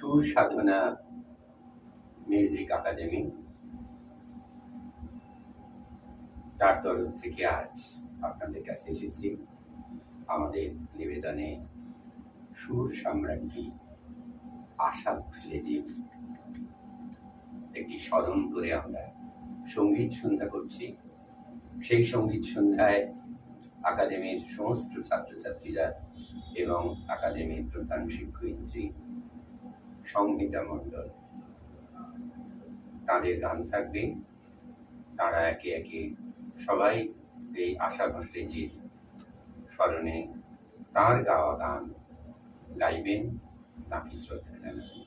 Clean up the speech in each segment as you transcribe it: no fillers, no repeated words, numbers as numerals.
সুর সাধনা music academy তার তরফ থেকে আজ আপনাদের কাছে এসেছি আমাদের নিবেদনে সুর সম্রাজ্ঞী আশা ভোসলেজির একটি স্মরণ করে আমরা সঙ্গীত সন্ধ্যা করছি। সেই সঙ্গীত সন্ধ্যায় একাডেমির সমস্ত ছাত্রছাত্রীরা এবং একাডেমির প্রধান শিক্ষয়িত্রী সংহিতা মণ্ডল তাদের গান থাকবে। তারা একে একে সবাই এই আশা ভোসলেজির স্মরণে তার গাওয়া গান গাইবেন, তাকে শ্রদ্ধা জানাবেন।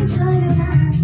Chalo na